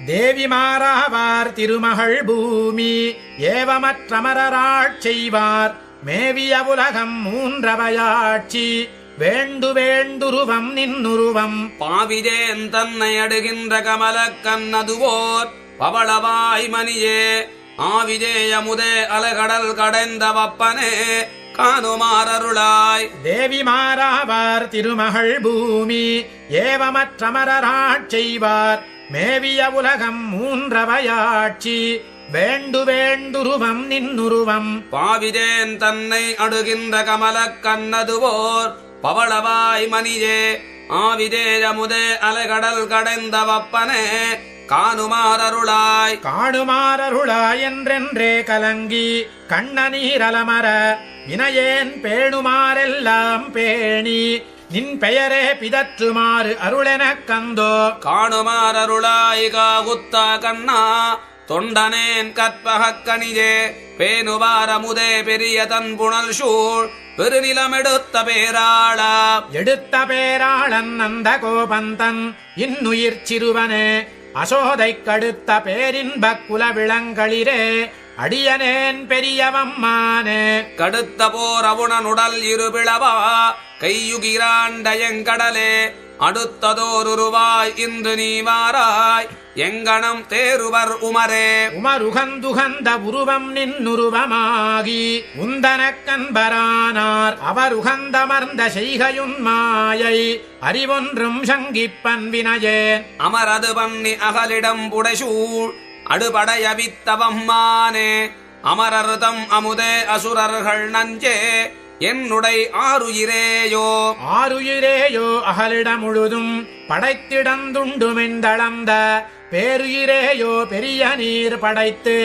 தேவிமாராவார் திருமகள் பூமி ஏவமற்றமரராட் செய்வார் மேவிய உலகம் மூன்றவையாட்சி வேண்டு வேண்டுருவம் நின்னுருவம் பாவிஜேன் தன்னை அடுகின்ற கமலக் கண்ணதுவோர் பவளவாய் மணியே ஆவிஜேயமுதே அலகடல் கடைந்த வப்பனே காணுமாறருளாய். தேவிமாராவார் திருமகள் பூமி ஏவமற்றமரராட் செய்வார் மேவிய உலகம் மூன்றவையாட்சி வேண்டு வேண்டுருவம் நின்னுருவம் பாவிஜேன் தன்னை அடுகின்ற கமலக் கண்ணதுவோர் பவளவாய் மணியே ஆவிஜேயமுதே அலகடல் கடைந்த வப்பனே காணுமாறருளாய். காணுமாறருளாய் என்றென்றே கலங்கி கண்ணநீரலமர வினையேன் பேணுமாறெல்லாம் பேணி நின் பெயரே பிதற்றுமாறு அருளெனக் கந்தோ. காணுமாறருளாய் காகுத்தா கண்ணா தொண்டனேன் கற்பகக் கணியே பேணுவாரமுதே பெரிய தன் புனல் சூழ் பெருநிலம் எடுத்த பேராளா. எடுத்த பேராளன் அந்த கோபந்தன் இன்னுயிர் சிறுவனே அசோதைக் கடுத்த பேரின்பக் குலவிளங்களிரே அடியனேன் பெரியவம்மானே. கடுத்த போர் அவுணனுடல் இருபிளவா கையுகிராண்ட எங்கடலே அடுத்ததோருருவாய் இன்று நீ வாராய் எங்கனம் தேருவர் உமரே. உமருகந்துகந்த உருவம் நின்னுருவமாகி உந்தனக் கண்பரானார் அவருகந்தமர்ந்த செய்கையுன் மாயை அறிவொன்றும் சங்கிப்பன் வினையேன். அமரது பண்ணி அகலிடம் புடைசூழ் அடுபடையவித்தவம்மானே அமரர்தம் அமுதே அசுரர்கள் நஞ்சே என்னுடை ஆருயிரேயோ. ஆருயிரேயோ அகலிட முழுதும் படைத்திடந்துண்டுமெந்தளந்த பேருயிரேயோ பெரிய நீர் படைத்து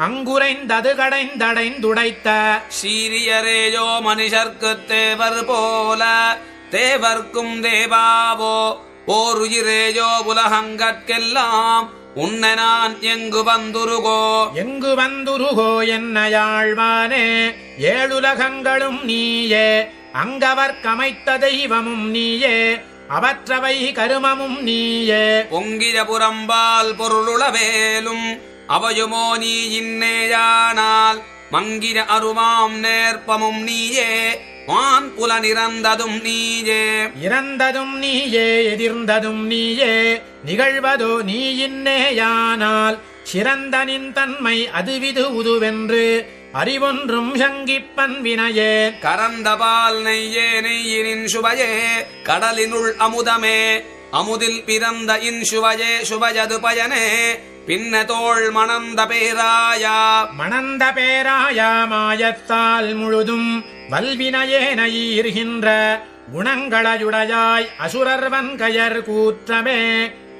அங்குரைந்தது கடைந்தடைந்துடைத்த சீரியரேயோ மனுஷர்க்கு தேவர் போல தேவர்க்கும் தேவாவோ ஓருயிரேயோ உலகங்கற்கெல்லாம் உன்னை நான் எங்கு வந்துருகோ. எங்கு வந்துருகோ என்னையாழ்வானே ஏழுலகங்களும் நீயே அங்கவர் கமைத்த தெய்வமும் நீயே அவற்றவை கருமமும் நீயே. பொங்கிய புறம்பால் பொருளுளவேலும் அவையுமோ நீ இன்னேயானால் மங்கிர அருவாம் நேர்ப்பமும் நீயே வான் புல நிறந்ததும் நீயே. இறந்ததும் நீயே எதிர்ந்ததும் நீயே நிகழ்வதோ நீ இன்னேயானால் சிறந்தனின் தன்மை அதுவிது உதுவென்று அறிவொன்றும் சங்கிப்பன் வினையே. கரந்தபால் நெய்யே நெய்யினின் சுவையே கடலினுள் அமுதமே அமுதில் பிறந்த இன் சுவையே சுவையது பயனே பின்ன தோள் மணந்த பேராயா. மணந்த பேராயா மாயத்தால் முழுதும் வல்வினையேனையீர்கின்ற குணங்களையுடையாய் அசுரர்வன் கயர் கூற்றமே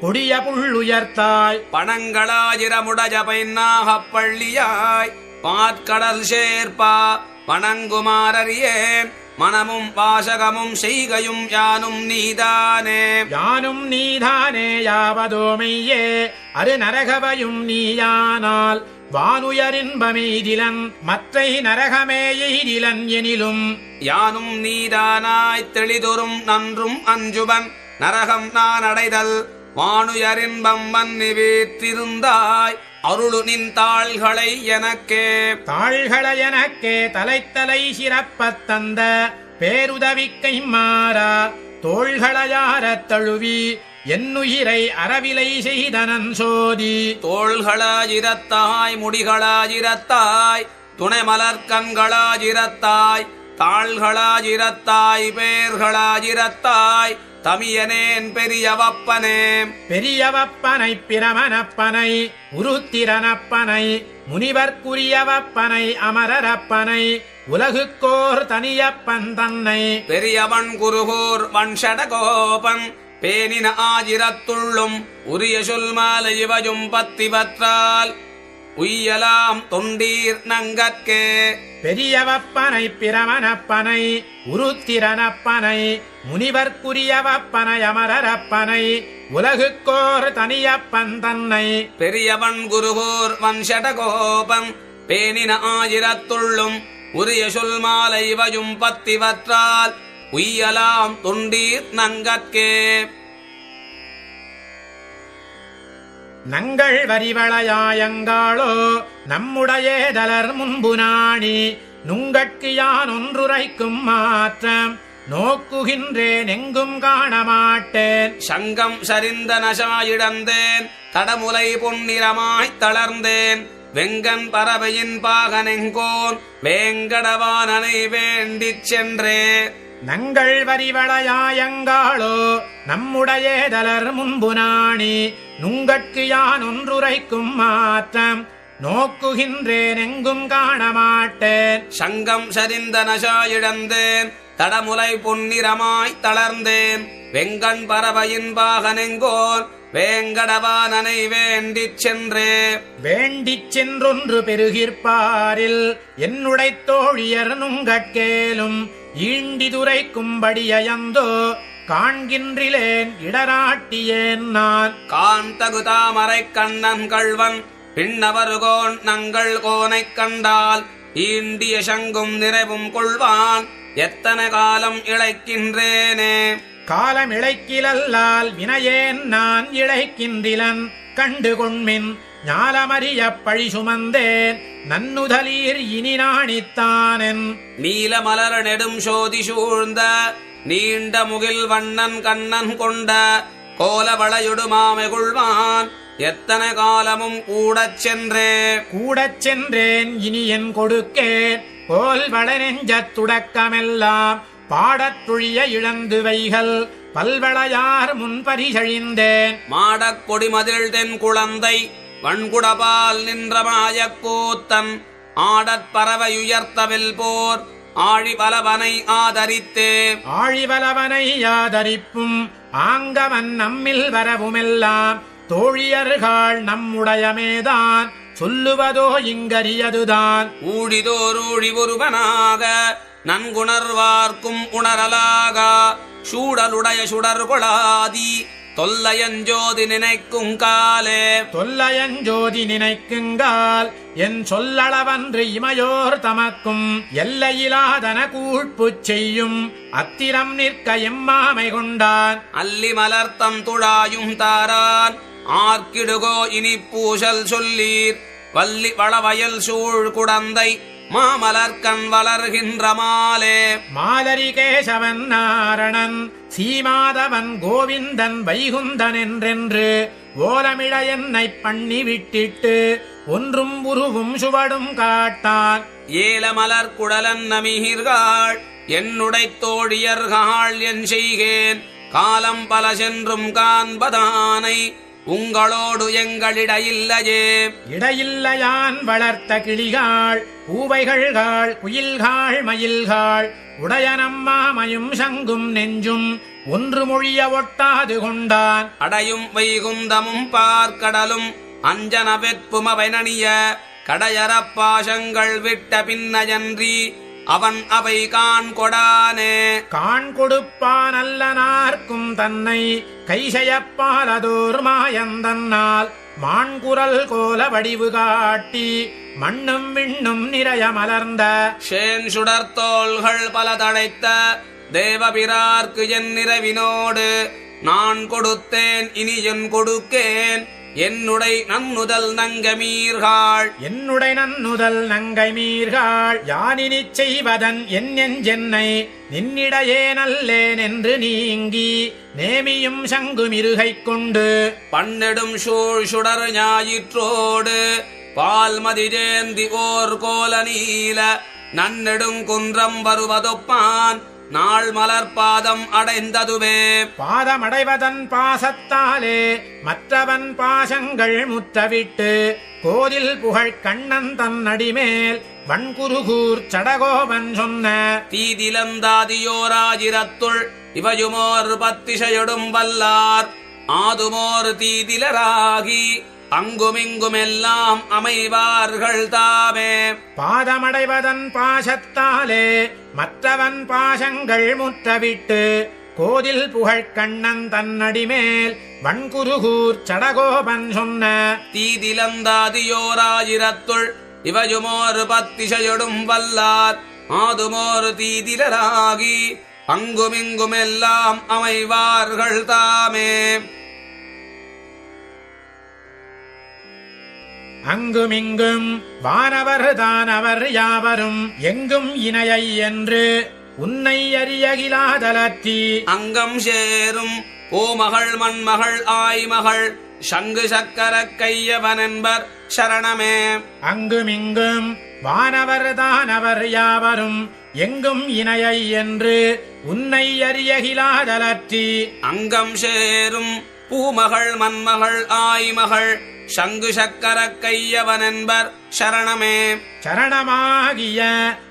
கொடிய புள்ளுயர்த்தாய். பணங்களாயிரமுடைய பைன்னாகப் பள்ளியாய் பாற்கடல் சேர்ப்பா வணங்குமாறறியேன் மனமும் வாசகமும் செய்கையும் யானும் நீதானே. யானும் நீதானே யாவதோமையே அரு நரகவையும் நீயானால் வானுயரின்பமெய்திலன் மற்றை நரகமே எய்திலன் எனிலும் யானும் நீதானாய் தெளிதொரும் நன்றும் அஞ்சுவன் நரகம் நான் அடைதல் வானுயரின்பம் வன்னி வீற்றிருந்தாய் அருளு நின் தாள்களை எனக்கே. தாள்களை எனக்கே தலைத்தலை சிறப்பத் தந்த பேருதவிக்கை மாறா தோள்களையாரத் தழுவி என்னுயிரை அறவிலை செய்தனன் சோதி. தோள்களாயிரத்தாய் முடிகளாயிரத்தாய் துணைமலர் கண்களாயிரத்தாய் தாள்களாயிரத்தாய் பேர்களாயிரத்தாய் தமியனேன் பெரியவப்பனே. பெரியவப்பனை பிரமனப்பனை உருத்திரனப்பனை முனிவர்க்குரியவப்பனை அமரரப்பனை உலகுக்கோர் தனியப்பன் தன்னை. பெரியவன் குருகூர் வன்ஷடகோபன் பேனின ஆயிரத்துள்ளும் உரிய சொல் மாலை இவையும் பத்திவற்றால் உய்யலாம் தொண்டீர் நங்கற்கே. பெரியவப்பனை பிரமனப்பனை உருத்திரனப்பனை முனிவர்க்குரியவப்பனை அமரரப்பனை உலகுக்கோர் தனியப்பன் தன்னை. பெரியவன் குருகூர் வன்ஷடகோபன் பேனின ஆயிரத்துள்ளும் உரிய சொல் மாலை இவையும் பத்திவற்றால் உய்யலாம் தொண்டீர் நங்கற்கே. நங்கள் வரிவளையாயங்காளோ நம்முடையேதலர் முன்பு நாணி நுங்கட்கு யான் ஒன்றுரைக்கும் மாற்றம் நோக்குகின்றேன் எங்கும் காணமாட்டேன். சங்கம் சரிந்த நசாயிடந்தேன் தடமுலை பொன்னிறமாய்த் தளர்ந்தேன் வெங்கன் பறவையின் பாகனெங்கோன் வேங்கடவானனை வேண்டிச் சென்றே. நங்கள் வரிவளையாயங்காளோ நம்முடையேதலர் முன்பு நாணி நுங்கட்கு யான் ஒன்றுரைக்கும் மாற்றம் நோக்குகின்றேன் எங்கும் காணமாட்டேன். சங்கம் சரிந்த நசாயிடந்தேன் தடமுலை பொன்னிறமாய்த் தளர்ந்தேன் வெங்கண் பறவையின் பாகனெங்கோன் வேங்கடவானனை வேண்டிச் சென்றே. வேண்டிச் சென்றொன்று பெருகிற்பாரில் என்னுடை தோழியர் நுங்கட்கேலும் ஈண்டிதுரைக்கும்படியந்தோ காண்கின்றிலேன் இடராட்டியேன் நான். காந்தகு தாமரை கண்ணன் கள்வன் பின்னவருகோன் நங்கள் கோனைக் கண்டால் ஈண்டிய சங்கும் நிறைவும் கொள்வான் எத்தனை காலம் இழைக்கின்றேனே. காலம் இழைக்கிலல்லால் வினையேன் நான் இழைக்கின்றிலன் கண்டு கொண்மின் ஞாலமறிய பழி சுமந்தேன் நன்னுதலீர் இனி நாணித்தானென். நீல மலர் நெடும் சோதி சூழ்ந்த நீண்ட முகில் வண்ணன் கண்ணன் கொண்ட கோலவளையொடு மாமை கொள்வான் எத்தனை காலமும் கூடச் சென்றேன் இனி என் கொடுக்கேன் கோல் வளநெஞ்சத் துடக்கமெல்லாம் பாடத்துழிய இழந்து வைகள் பல்வளையார் முன்பரிசழிந்தேன். மாடக் கொடிமதில் தென் குழந்தை வண்குடபால் நின்ற மாயக் கூத்தன் ஆடற் பறவையுயர்த்தவில் போர் ஆழிபலவனை ஆதரித்தே. ஆழிபலவனை ஆதரிப்பும் ஆங்கவன் நம்மில் வரவுமெல்லாம் தோழியர்கள் நம்முடையமேதான் சொல்லுவதோ இங்கரியதுதான். ஊழிதோர் ஊழி ஒருவனாக நன்குணர்வார்க்கும் உணரலாக சூடலுடைய சுடர்கொளாதி தொல்லையஞ்சோதி நினைக்கும் காலே. தொல்லையஞ்சோதி நினைக்குங்கால் என் சொல்லளவன்று இமையோர் தமக்கும் எல்லையிலாதன கூழ்ப்புச் செய்யும் அத்திரம் நிற்க எம்மாமை கொண்டான். அல்லி மலர்த்தம் துழாயும் தாரான் ஆர்க்கிடுகோ இனி பூசல் சொல்லீர் வள்ளி வளவயல் சூழ் குடந்தை மாமலர்கண் வளர்கின்ற மாலே. மாலரி கேசவன் நாரணன் சீமாதவன் கோவிந்தன் வைகுந்தன் என்றென்று ஓலமிழ என்னை பண்ணி விட்டிட்டு ஒன்றும் உருவும் சுவடும் காட்டான். ஏல மலர் குடலன் நமிகீர்கள் என்னுடை தோழியர்கள் என் செய்கேன் காலம் பல சென்றும் காண்பதானை உங்களோடு எங்களிடையில்லையே. இடையில்லையான் வளர்த்த கிளிகாள் பூவைகள்காள் குயில்காள் மயில்காள் உடையனம்மாமையும் சங்கும் நெஞ்சும் ஒன்று மொழிய ஒட்டாது கொண்டான். அடையும் வைகுந்தமும் பார்க்கடலும் அஞ்சன வெற்புமவை நணிய கடையறப் பாசங்கள் விட்ட பின்னயன்றி அவன் அவை கான் கொடானே. கான் கொடுப்பான் அல்லனார்க்கும் தன்னை கைசெயப்பாலதோர் மாயந்தன்னால் மான்குரல் கோல வடிவு காட்டி மண்ணும் விண்ணும் நிறைய மலர்ந்த ஷேன் சுடர்த்தோள்கள் பல தடைத்த தேவபிரார்க்கு என் நிறைவினோடு நான் கொடுத்தேன் இனி என் கொடுக்கேன் என்னுடை நன்னுதல் நங்கமீர்கள். என்னுடை நன்னுதல் நங்கை மீர்கள் யானினிச் செய்வதன் என் நெஞ்சென்னை நின்னிடையே நல்லேன் என்று நீங்கி நேமியும் சங்குமிருகை கொண்டு பன்னெடும் சூழ் சுடர் ஞாயிற்றோடு பால்மதி ஜேந்தி ஓர் கோல நீல நன்னெடும் குன்றம் வருவதொப்பான் நாள் மலர் பாதம் அடைந்ததுவே. பாதம் அடைவதன் பாசத்தாலே மற்றவன் பாசங்கள் முற்றவிட்டு கோதில் புகழ் கண்ணன் தன் அடிமேல் வன்குருகூர் சடகோபன் சொன்ன தீதிலந்தாதியோராஜிரத்துள் இவையுமோர் பத்திசையொடும் வல்லார் ஆதுமோர் தீதிலராகி அங்குமிங்குமெல்லாம் அமைவார்கள் தாமே. பாதமடைவதன் பாசத்தாலே மற்றவன் பாசங்கள் முற்றவிட்டு கோதில் புகழ் கண்ணன் தன்னடிமேல் வன்குருகூர் சடகோபன் சொன்ன தீதிலந்தாதியோராயிரத்துள் இவையுமோர் பத்திசையொடும் வல்லார் ஆதுமோர் தீதிலராகி அங்குமிங்குமெல்லாம் அமைவார்கள் தாமே. அங்குமிங்கும் வானவர் தானவர் யாவரும் எங்கும் இணையை என்று உன்னை அறியகிலாதலத்தி அங்கம் சேரும் ஓமகள் மண்மகள் ஆய்மகள் சங்கு சக்கர கையவனென்பர் சரணமே. அங்குமிங்கும் வானவர் தானவர் யாவரும் எங்கும் இணையை என்று உன்னை அறியகிலாதலற்றி அங்கம் சேரும் பூமகள் மண்மகள் ஆய்மகள் சங்கு சக்கர கையவனென்பர் சரணமே. சரணமாகிய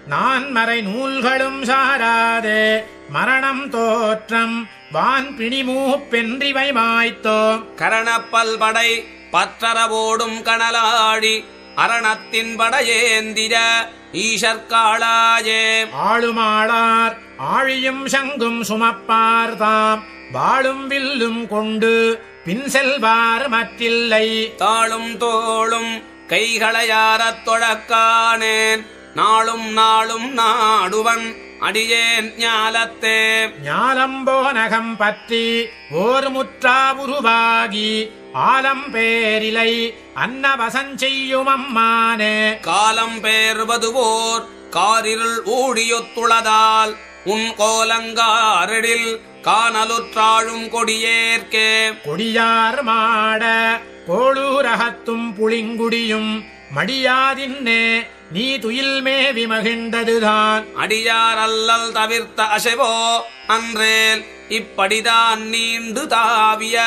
நான் மறை நூல்களும் சாராதே மரணம் தோற்றம் வான் பிணிமூப்பென்றிவை மாய்த்தோம். கரணப்பல் படை பற்றரவோடும் கணலாடி அரணத்தின் படையேந்திர ஈசற்காளாயே. ஆளுமாளார் ஆழியும் சங்கும் சுமப்பார் தாம் வாழும் வில்லும் கொண்டு பின் செல்வார் மற்றில்லை. தாளும் தோளும் கைகளையாரத் தொழக்கானேன் நாளும் நாளும் நாடுவன் அடியேன் ஞாலத்தே. ஞாலம்போனகம் பற்றி ஓர் முற்றா உருவாகி ஆலம் பேரிலை அன்னவசஞ்செய்யும் அம்மானே. காலம் பேர்வதுவோர் காரிருள் ஊழியொத்துளதால் உன் கோலங்காரிடில் காணலுற்றாழும் கொடியேற்கே. கொடியார் மாட கோளூரகத்தும் புளிங்குடியும் மடியாதின்னே நீ துயில் மேவி மகிழ்ந்ததுதான். அடியார் அல்லல் தவிர்த்த அசைவோ அன்றேல் இப்படிதான் நீண்டு தாவிய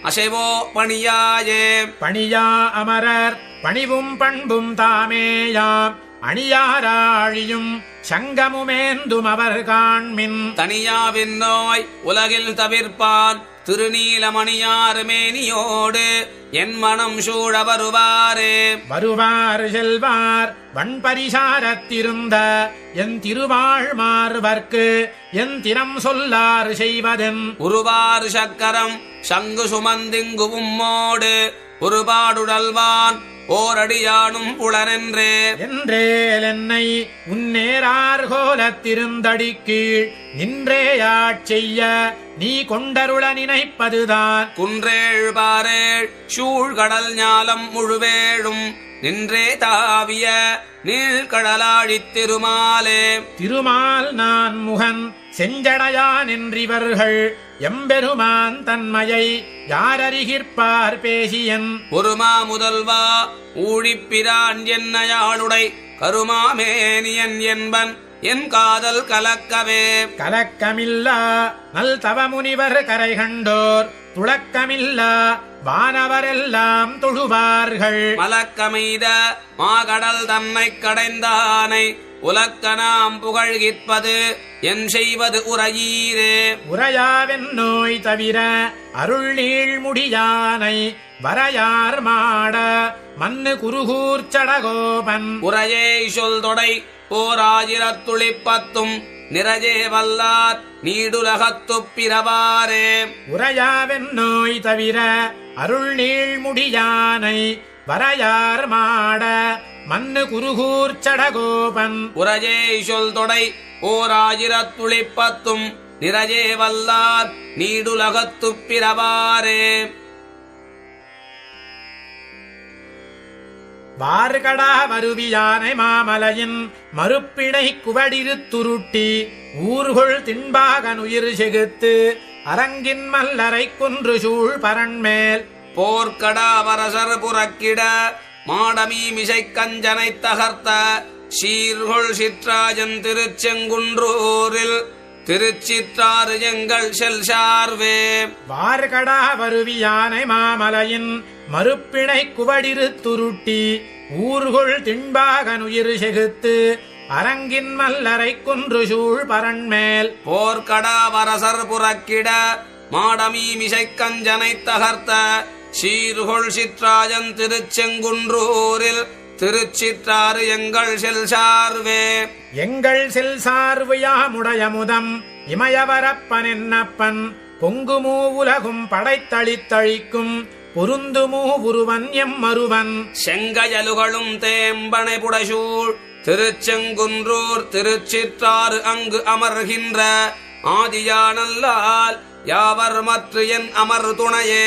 அசைவோ பணியாயே. பணியா அமரர் பணிவும் பண்பும் தாமேயாம் அணியாராழியும் சங்கமுமேந்தும் அவர் காண்மின். தனியாவின் நோய் உலகில் தவிர்ப்பான் திருநீலமணியார் மேனியோடு என் மனம் சூழ வருவாரே. வருவார் செல்வார் வன்பரிசாரத்திருந்த என் திருவாழ் மாறுவர்க்கு என் திறம் சொல்லார் செய்வதென். உருவார் சக்கரம் சங்கு சுமந்திங்கு உம்மோடு ஒருபாடுடல்வான் ஓரடியானும் புலனென்றே. என்றேல் என்னை உன்னேரார் கோலத்திருந்தடி கீழ் நின்றேயாட் செய்ய நீ கொண்டருள நினைப்பதுதான். குன்றேழ் பாரேழ் சூழ்கடல் ஞாலம் முழுவேழும் நின்றே தாவிய நீழ்கடலாழித் திருமாலே. திருமால் நான் முகன் செஞ்சடையான் என்றிவர்கள் எம்பெருமான் தன்மையை யாரறிகிற்பார் பேசியன். ஒருமா முதல்வா ஊழிப்பிரான் என்னையாளுடை கருமாமேனியன் என்பன் என் காதல் கலக்கவே. கலக்கமில்லா நல் தவமுனிவர் கரை கண்டோர் துளக்கமில்லா வானவரெல்லாம் தொழுவார்கள். மலக்கமைத மாகடல் தன்னை கடைந்தானை உலக்கனாம் புகழ்கிற்பது என் செய்வது உரையீரே. உரையாவென் நோய் தவிர அருள் நீள் முடியானை வரையார் மாட மண்ணு குருகூர் சடகோபன். உரையே சொல் தொடை ஓராயிரத்துளிப்பத்தும் நிறஜே வல்லார் நீடுலகத்துப் பிறவாரே. உரையாவென் நோய் தவிர அருள் நீள் முடியானை வரையார் மாட மண்ணு குருகூர் சடகோபன். உரையே சொல் தொடை ஓராயிரத்துளிப்பத்தும் நிறஜே வல்லார் நீடுலகத்துப் பிறவாரே. வார்கடா வருவியானை மாமலையின் மறுப்பிணை குவடிரு துருட்டி ஊர்கொள் திண்பாகனுயிர் செகுத்து அரங்கின் மல்லரை குன்று சூழ் பரண்மேல். போர்க்கடா வரசர் புறக்கிட மாடமீ மிசை கஞ்சனை தகர்த்த சீர்கொள் சிற்றாஜன் திருச்செங்குன்றூரில் திருச்சிற்றாறு எங்கள் செல் சார்வே. வார்கடா வருவியானை மாமலையின் மறுப்பிணை குவடிரு துருட்டி ஊர்கொள் திண்பாகனுயிர் செகுத்து அரங்கின் மல்லரை குன்று சூழ் பரண்மேல். போர்க்கடா வரசர் புறக்கிட மாடமீ மிசை கஞ்சனை தகர்த்த சீர்கொள் சிற்றாஜன் திருச்செங்குன்றூரில் திருச்சிற்றாறு எங்கள் செல் சார்வே. எங்கள் செல் சார்வு யாமுடையமுதம் இமயவரப்பன் என்னப்பன் பொங்குமூ உலகும் படைத்தளித்தழிக்கும் பொருந்துமூ உருவன் எம்மருவன். செங்கயலுகளும் தேம்பனை புடைசூழ் திருச்செங்குன்றூர் திருச்சிற்றாறு அங்கு அமர்கின்ற ஆதியானல்லால் யாவர் மற்று என் அமர் துணையே.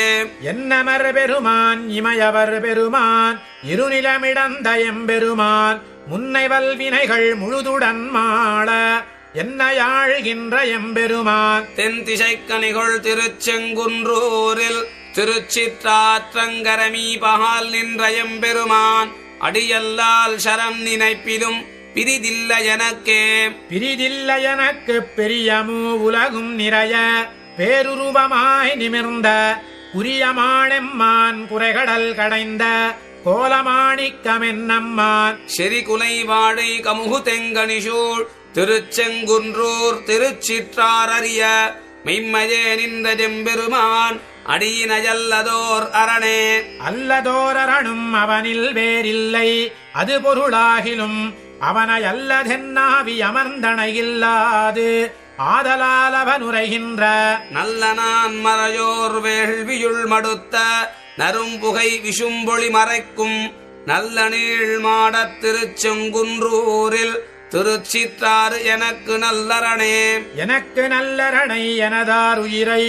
என்னமர் பெருமான் இமையவர் பெருமான் இருநிலமிடந்த எம்பெருமான் முன்னைவல் வினைகள் முழுதுடன் மாள என்னையாழ்கின்ற எம்பெருமான் தென் திசைக்கனிகொள் திருச்செங்குன்றூரில் திருச்சிற்றாற்றங்கரமீ பகால் நின்ற எம்பெருமான் அடியல்லால் சரண் நினைப்பிலும் பிரிதில்ல எனக்கே. பிரிதில்ல எனக்கு பெரியமூ உலகும் நிறைய பேருருவமாய் நிமிர்ந்த புரியமானெம்மான் குறைகடல் கடைந்த கோலமாணிக்கமென்னம்மான் செறிகுலை வாழை கமுகு தெங்கனிசூழ் திருச்செங்குன்றூர் திருச்சிற்றாரறிய மெய்மையே நின்ற எம்பெருமான் அடியினையல்லதோர் அரணே. அல்லதோர் அரணும் அவனில் வேறில்லை அது பொருளாகிலும் அவனை அல்லதென்னாவி அமர்ந்தனையில்லாது ஆதலால் அவனுரைகின்ற நல்ல நான் மறையோர் வேள்வியுள் மடுத்த நரும்புகை விஷும்பொழி மறைக்கும் நல்ல நீள் மாடத் திருச்செங்குன்றூரில் திருச்சிற்றாறு எனக்கு நல்லரணே. எனக்கு நல்லரணை எனதார் உயிரை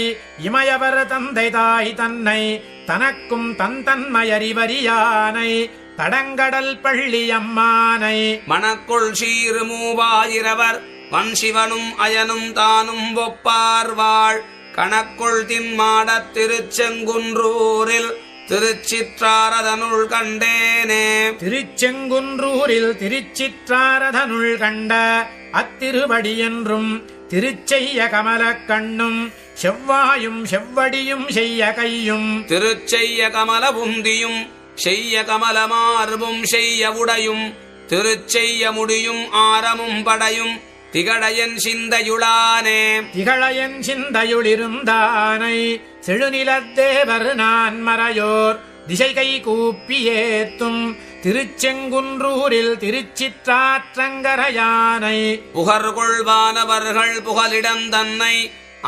இமையவர் தந்தை தாய் தன்னை தனக்கும் தன்தன்மையறிவறியானை தடங்கடல் பள்ளி அம்மானை மணக்குள் சீறு மூவாயிரவர் வன்சிவனும் அயனும் தானும் ஒப்பார்வாள் கணக்குள் தின்மாடத் திருச்செங்குன்றூரில் திருச்சிற்றாரதனுள் கண்டேனே. திருச்செங்குன்றூரில் திருச்சிற்றாரதனுள் கண்ட அத்திருவடி என்றும் திருச்செய்ய கமலக் கண்ணும் செவ்வாயும் செவ்வடியும் செய்ய கையும் திருச்செய்ய கமல புந்தியும் செய்ய கமலமார்பும் செய்ய உடையும் திருச்செய்ய முடியும் ஆரமும் படையும் திகழையன் சிந்தையுளானே. திகழையன் சிந்தையுளிருந்தானை செழுநிலத்தேவர் நான் மறையோர் திசைகை கூப்பியேத்தும் திருச்செங்குன்றூரில் திருச்சிற்றாற்றங்கரையானை புகர்கொள்வானவர்கள் புகலிடந்தன்னை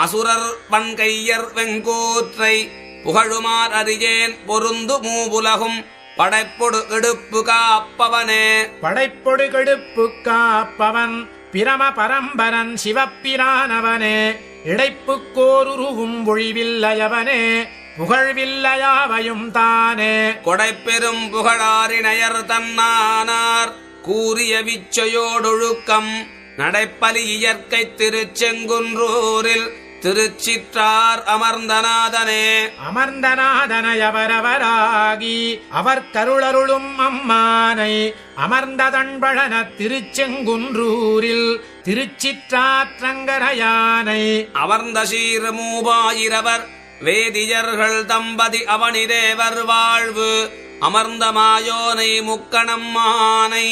அசுரர் வன்கையர் வெங்கூற்றை புகழுமார் அறியேன் பொருந்து மூவுலகும் படைப்பொடு கெடுப்பு காப்பவனே. படைப்பொடு கெடுப்பு காப்பவன் பிரம பரம்பரன் சிவப்பிரானவனே இடைப்புக்கோருருவும் ஒழிவில்லையவனே புகழ்வில்லையாவையும் தானே. கொடைப்பெரும் புகழாரிணையர் தன்னானார் கூறிய விச்சையோடொழுக்கம் நடைப்பலி இயற்கை திருச்செங்குன்றூரில் திருச்சிற்றார் அமர்ந்தநாதனே. அமர்ந்தநாதனையவரவராகி அவர் கருளருளும் அம்மானை அமர்ந்த தன்பழன திருச்செங்குன்றூரில் திருச்சிற்றாற்றங்கரையானை அமர்ந்த சீர் மூவாயிரவர் வேதியர்கள் தம்பதி அவனிதேவர் வாழ்வு அமர்ந்த மாயோனை முக்கணம்மானை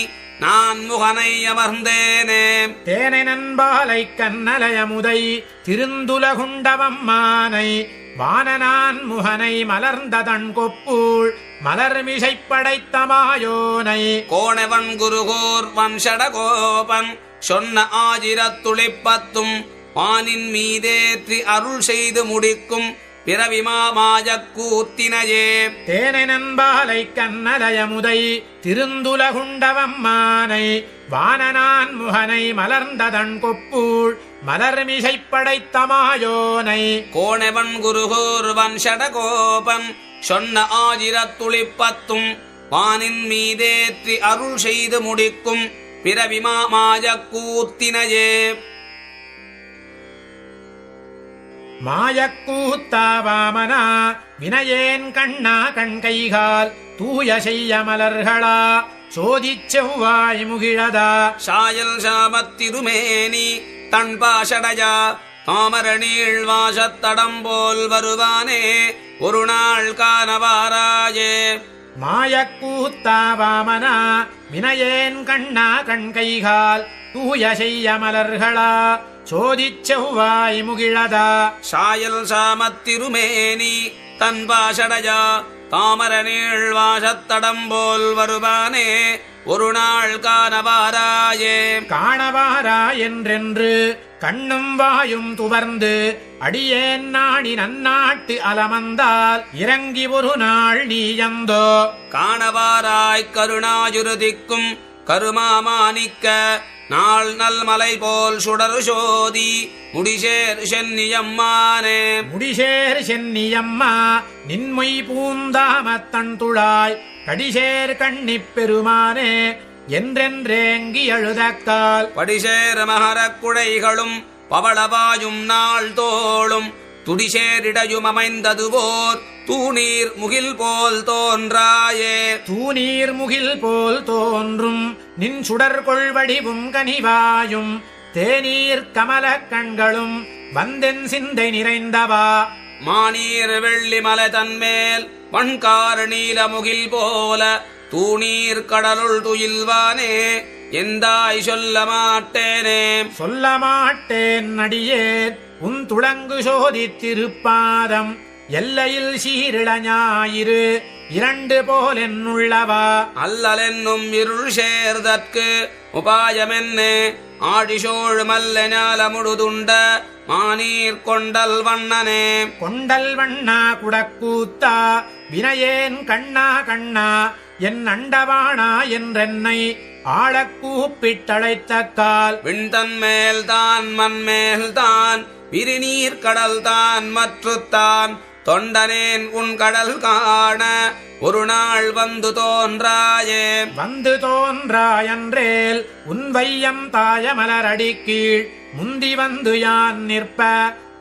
நான் முகனை அமர்ந்தேனே. தேனை நண்பாலை கண்ணலயமுதை திருந்துலகுண்டவம்மானை வானனான் முகனை மலர்ந்த தன் கொப்பூள் மலர்மிசை படைத்த மாயோனை கோணவன் குருகோர் வன்ஷடகோபன் சொன்ன ஆஜிரத்துளிப்பத்தும் வானின் மீதேற்றி அருள் செய்து முடிக்கும் பிறவிமாமாஜக்கூத்தினையே. தேனை நண்பாலை கண்ணலயமுதை திருந்துலகுண்டவம்மானை வானனான் முகனை மலர்ந்ததன் கொப்பூள் மலர்மிசை படைத்த மாயோனை கோணவன் குருகோர் வன்ஷடகோபன் சொன்ன ஆஜிரத்துளிப்பத்தும் வானின் மீதேற்றி அருள் செய்து முடிக்கும் பிறவிமாமாஜக்கூத்தினையே. மாயக்கூத்தாவாமனா வினையேன் கண்ணா கண்கைகால் தூய செய்ய மலர்களா சோதிச் செவ்வாய் முகிழதா சாயல் சாமத்திருமேனி தன் பாஷடையா தாமரநீள் வாசத்தடம் போல் வருவானே ஒரு நாள் காணவாராயே. மாயக்கூத்தாவாமனா வினையேன் கண்ணா கண்கைகால் தூய செய்ய மலர்களா சோதிச் செவ்வாய் முகிழதா சாயல் சாமத்திருமேனி தன் பாஷடையா தாமரநீள் வாசத்தடம் போல் வருவானே ஒரு நாள் காணவாராயே. காணவாரா என்றென்று கண்ணும் வாயும் துவர்ந்து அடியேன் நாடி நன்னாட்டு அலமந்தால் இறங்கி ஒரு நாள் நீயந்தோ காணவாராய்க் கருணாயுருதிக்கும் கருமாமாணிக்க நாள் நல் மலை போல் சுடரு சோதி முடிசேர் சென்னியம்மானே முடிசேர் சென்னியம்மா நின்மொய் பூந்தாமத்தன் துழாய் கடிசேர் கண்ணிப் பெருமானே என்றென்றேங்கி அழுதக்கால் படிசேர் மகரக் குழைகளும் பவளவாயும் நாள் தோளும் துடிசேரிடையும் அமைந்ததுவோர் தூணீர் முகில் போல் தோன்றாயே தூநீர் முகில் போல் தோன்றும் நின் சுடர் கொள்வடிவும் கனிவாயும் தேநீர் கமலக் கண்களும் வந்தென் சிந்தை நிறைந்தவா மானீர் வெள்ளி மலை தன்மேல் வண்கார் நீல முகில் போல தூணீர் கடலுள் துயில்வானே எந்தாய் சொல்ல மாட்டேனே சொல்ல மாட்டேன் அடியேன் உன் துளங்கு சோதித்திருப்பாதம் எல்லையில் சீரிளஞாயிறு இரண்டு போல் என்னுள்ளவா அல்லலென்னும் இருள் சேர்தற்கு உபாயமென்னே ஆடிசோழ் மல்ல ஞால முழுதுண்ட மானீர் கொண்டல் வண்ணனே கொண்டல் வண்ணா குடக்கூத்தா வினையேன் கண்ணா கண்ணா என் அண்டவானா என்றென்னை ஆழக் கூப்பிட்டழைத்த கால் விண்தன் மேல்தான் மண்மேல்தான் விரிநீர் கடல்தான் மற்றுத்தான் தொண்டனேன் உன் கடல் காண ஒரு நாள் வந்து தோன்றாயே வந்து தோன்றாயன்றேல் உன் வையம் தாயமலரடி கீழ் முந்தி வந்து யான் நிற்ப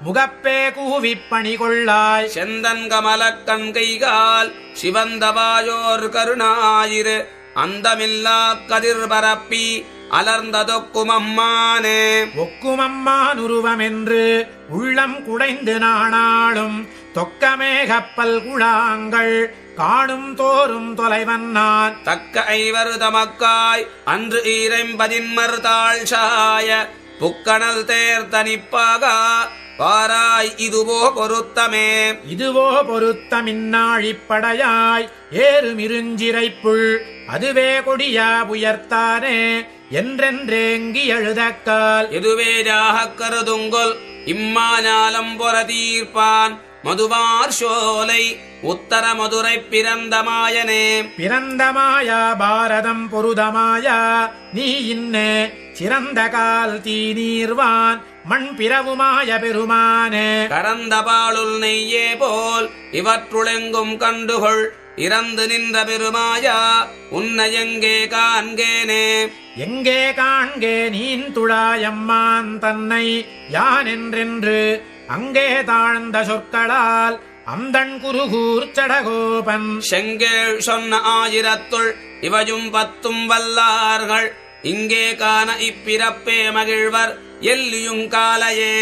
முகப்பே கூவிப் பணி கொள்ளாய் செந்தன் கமலக் கண் கைகால் சிவந்தவாயோர் கருணாயிரு அந்தமில்லா கதிர் பரப்பி அலர்ந்ததொக்கும் அம்மானே ஒக்குமம்மான் உருவமென்று உள்ளம் குடைந்து நாணாளும் தொக்கமே கப்பல் குழாங்கள் காணும் தோறும் தொலைவன் நான் தக்க ஐவர் தமக்காய் அன்று ஈரைம்பதின்மர் தாழ் சாய புக்கணல் தேர் தனிப்பாகா வாராய் இதுவோ பொருத்தமே இதுவோ பொருத்தமின்னாழிப்படையாய் ஏறுமிருஞ்சிரைப்புள் அதுவே கொடியா உயர்த்தானே என்றென்றேங்கி எழுதக்கால் எதுவே ஜாகக் கருதுங்கொல் இம்மாஞாலம் பொற தீர்ப்பான் மதுவார் சோலை உத்தர மதுரை பிறந்த மாயனே பிறந்த மாயா பாரதம் பொருதமாயா நீ இன்னே சிறந்த கால் தீ நீர்வான் மண் பிறவுமாய பெருமானே கரந்த பாலுள் நெய்யே போல் இவற்றுளெங்கும் கண்டுகொள் இறந்து நின்ற பெருமாயா உன்னை எங்கே காண்கேனே எங்கே காண்கே நீன் துழாயம்மான் தன்னை யான் என்றென்று அங்கே தாழ்ந்த சொற்களால் அந்தன் குருகூர் சடகோபன் செங்கேள் சொன்ன ஆயிரத்துள் இவையும் பத்தும் வல்லார்கள் இங்கே காண இப்பிறப்பே மகிழ்வர் எல்லியும் காலையே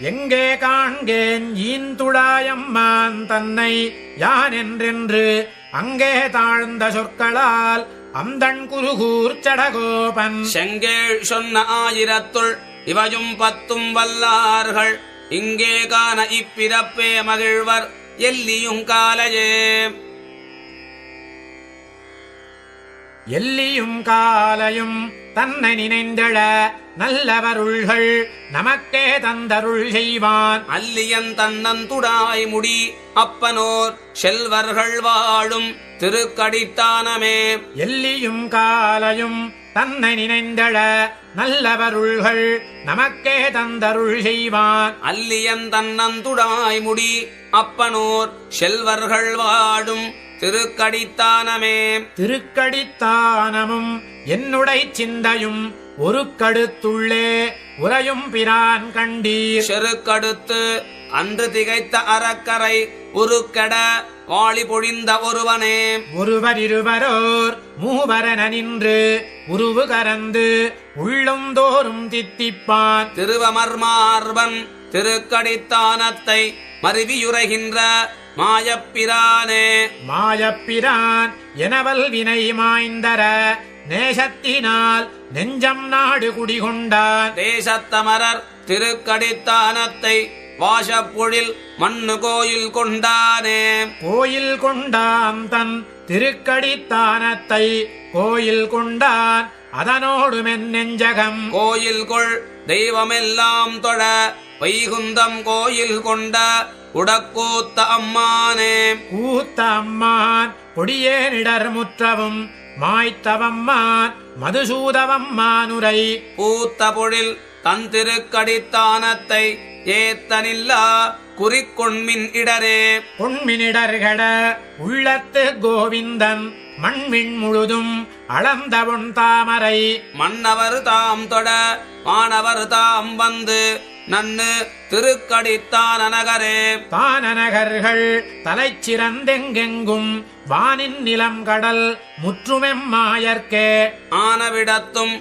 எங்கே காண்கேன் ஈந்துழாயம்மான் தன்னை யான் என்றென்று அங்கே தாழ்ந்த சொற்களால் அந்தன் குருகூர் சடகோபன் செங்கேள் சொன்ன ஆயிரத்துள் இவையும் பத்தும் வல்லார்கள் இங்கே காண இப்பிறப்பே மகிழ்வர் எல்லியும் காலையே எல்லியும் காலையும் தன்னை நினைந்தெழ நல்லவருள்கள் நமக்கே தந்தருள் செய்வான் அல்லியன் தன்னந்துடாய் முடி அப்பனோர் செல்வர்கள் வாழும் திருக்கடித்தானமே எல்லியும் காலையும் தன்னை நினைந்தெழ நல்லவருள்கள் நமக்கே தந்தருள் செய்வான் அல்லியன் தன்னந்துடாய் முடி அப்பனோர் செல்வர்கள் வாழும் திருக்கடித்தானமே திருக்கடித்தானமும் என்னுடை சிந்தையும் ஒரு கடுத்துள்ளே உறையும் பிரான் கண்டீர் செருக்கடுத்து அன்று திகைத்த அறக்கரை உருக்கட வாளி பொழிந்த ஒருவனே ஒருவர் இருவரோர் மூவரென நின்று உருவு கரந்து உள்ளும் தோறும் தித்திப்பான் திருவமர்மார்பன் திருக்கடித்தானத்தை மருவியுரைகின்ற மாயப்பிரானே மாயப்பிரான் எனவல் வினை மாய்ந்தர நேசத்தினால் நெஞ்சம் நாடு குடிகொண்டான் தேசத்தமரர் திருக்கடித்தானத்தை வாசப்பொழில் மண்ணு கோயில் கொண்டானே கோயில் கொண்டான் தன் திருக்கடித்தானத்தை கோயில் கொண்டான் அதனோடு மென்னெஞ்சகம் கோயில் கொள் தெய்வமெல்லாம் தொழ வைகுந்தம் கோயில் கொண்ட உடக்கூத்த அம்மானே கூத்த அம்மான் கொடியேனிடர் முற்றவும் மாய்த்தவம்மான் மதுசூதவம்மானுரை பூத்த பொழில் தன் திருக்கடித்தானத்தை ஏத்தனில்லா குறிக்கொண்மின் இடரே பொன்மினிடர்கட உள்ளத்து கோவிந்தன் மண்விண் முழுதும் அளந்தவொன் தாமரை மன்னவர் தாம் தொட மாணவர் தாம் வந்து நன்னு திருக்கடித்தான நகரே தானநகர்கள் தலைச்சிறந்தெங்கெங்கும் வானின் நிலம் கடல் முற்றுமெம்மாயற்கே ஆனவிடத்தும்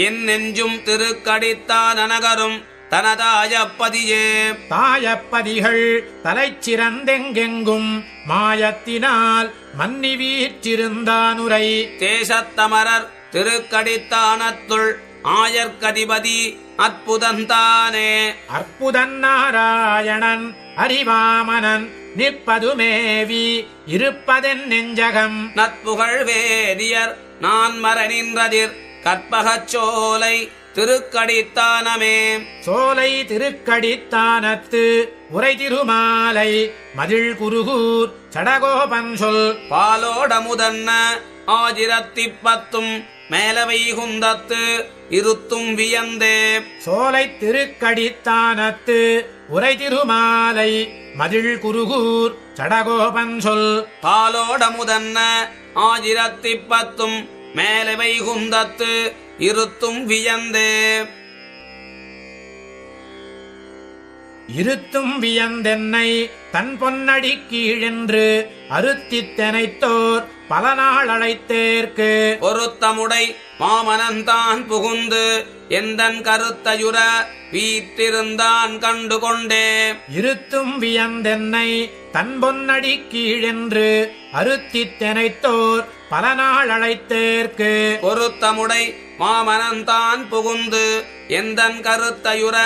என் நெஞ்சும் திருக்கடித்தான நகரும் தனதாயப்பதியே தாயப்பதிகள் தலைச்சிறந்தெங்கெங்கும் மாயத்தினால் மன்னி வீற்றிருந்தானுரை தேசத்தமரர் திருக்கடித்தானத்துள் ஆயர்கதிபதி அற்புதந்தானே அற்புதன் நாராயணன் அறிவாமனன் நிற்பதுமேவி இருப்பதென் நெஞ்சகம் நற்புகழ் வேதியர் நான் மரணின்றதிர் கற்பகச் சோலை திருக்கடித்தானமே சோலை திருக்கடித்தானத்து உரை திருமாலை மதில் குருகூர் சடகோபன் சொல் பாலோடமுதன்ன ஆஜிரத்திப்பத்தும் மேலவை குந்தத்து இருத்தும் வியந்தே சோலை திருக்கடித்தானத்து உரை திருமாலை மதில் குருகூர் சடகோபன் சொல் பாலோடமுதன்ன ஆஜிரத்திப்பத்தும் மேலவை குந்தத்து இருத்தும் வியந்தே இருத்தும் வியந்தென்னை தன் பொன்னடி கீழென்று அறுத்தித்தெனைத்தோர் பல நாள் அழைத்தேற்கு பொருத்தமுடை மாமனந்தான் புகுந்து எந்தன் கருத்தையுற வீற்றிருந்தான் கண்டு கொண்டே இருத்தும் வியந்தென்னை தன் பொன்னடி கீழென்று அறுத்தித்தெனைத்தோர் பல நாள் அழைத்தேற்கு பொருத்தமுடை மாமனந்தான் புகுந்து எந்தன் கருத்தையுற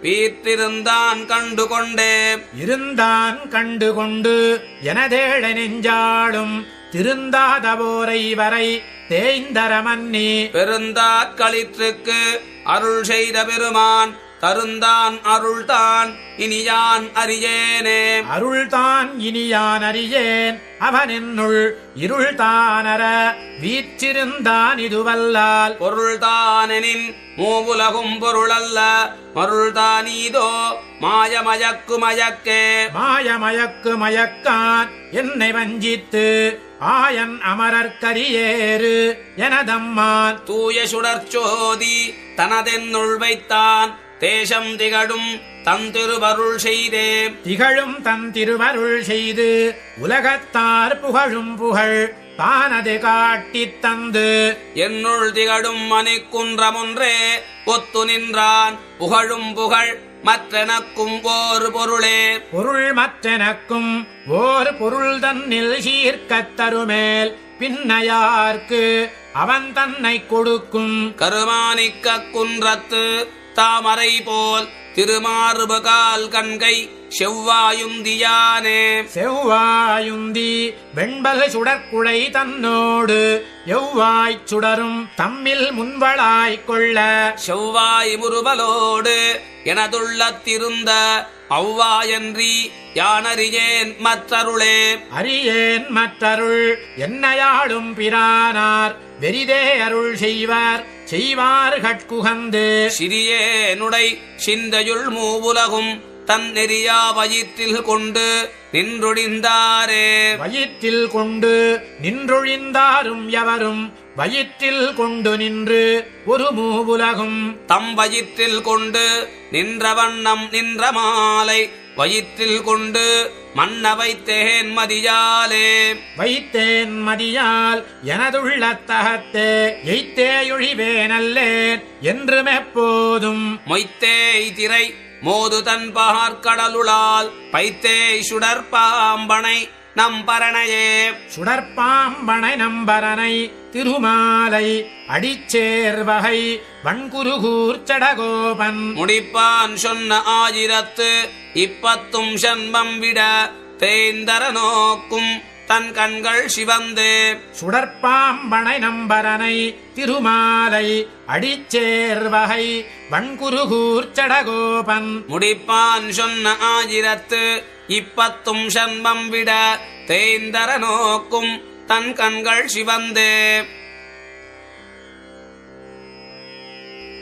வீற்றிருந்தான் கண்டு கொண்டே இருந்தான் கண்டு கொண்டு எனதேழ நெஞ்சாளும் திருந்தாதவோரை வரை தேய்ந்தரமன்னி பெருந்தா களிற்றுக்கு அருள் செய்த பெருமான் தருந்தான் அருள்தான் இனியான் அறியேனே அருள்தான் இனியான் அறியேன் அவன் என்னுள் இருள்தானர வீற்றிருந்தான் இதுவல்லால் பொருள்தானெனின் மூவுலகும் பொருளல்ல மருள்தானீதோ மாயமயக்கு மயக்கே மாயமயக்கு மயக்கான் என்னை வஞ்சித்து ஆயன் அமரர்கரியேறு எனதம்மான் தூய சுடர்ச்சோதி தனதென்னுள் வைத்தான் தேசம் திகழும் தன் திருவருள் செய்தே திகழும் தன் திருவருள் செய்து உலகத்தார் புகழும் புகழ் தானது காட்டித் தந்து என்னுள் திகழும் மணிக்குன்றமொன்றே ஒத்து நின்றான் புகழும் புகழ் மற்றெனக்கும் ஓர் பொருளே பொருள் மற்றெனக்கும் ஓர் பொருள் தன்னில் சீர்க்கத் தருமேல் பின்னையார்க்கு அவன் தன்னை கொடுக்கும் கருமாணிக்க குன்றத்து தாமரை போல் திருமார்பகால் கண்கை செவ்வாயுந்தியானே செவ்வாயுந்தி வெண்பல் சுடற்குழை தன்னோடு எவ்வாய்ச் சுடரும் தம்மில் முன்வளாய்க் கொள்ள செவ்வாய் முறுவலோடு எனதுள்ளத்திருந்த அவ்வாயன்றி யானறியேன் மற்றருளே அறியேன் மற்றருள் என்னையாளும் பிரானார் வெரிதே அருள் செய்வார் செய்வார்கட்குகந்து சிறியேனுடை சிந்தையுள் மூவுலகும் தன் நெறியா வயிற்றில் கொண்டு நின்றொழிந்தாரே வயிற்றில் கொண்டு நின்றொழிந்தாரும் எவரும் வயிற்றில் கொண்டு நின்று ஒரு மூவுலகும் தம் வயிற்றில் கொண்டு நின்ற வண்ணம் நின்ற மாலை வயிற்றில் கொண்டு மன்ன வைத்தேன் மதியாலே வைத்தேன் மதியால் எனதுள்ளத்தகத்தே எய்த்தேயொழிவேனல்லேன் என்றும் எப்போதும் மொய்த்தேய் திரை மோது தன் பகற்கடலுளால் பைத்தேய் சுடற்பாம்பனை நம்பரணையே சுடற்பாம்பனை நம்பரனை திருமாலை அடிச்சேர்வகை வன்குருகூர் சடகோபன் முடிப்பான் சொன்ன ஆயிரத்து இப்பத்தும் சண்பம் விட தேய்ந்தர நோக்கும் தன் கண்கள் சிவந்தே சுடற்பாம்பனை நம்பரனை திருமாலை அடிச்சேர்வகை வன்குருகூர் சடகோபன் முடிப்பான் சொன்ன ஆயிரத்து இப்பத்தும் சண்பம் விட தேய்ந்தர நோக்கும் தன் கண்கள் சிவந்தே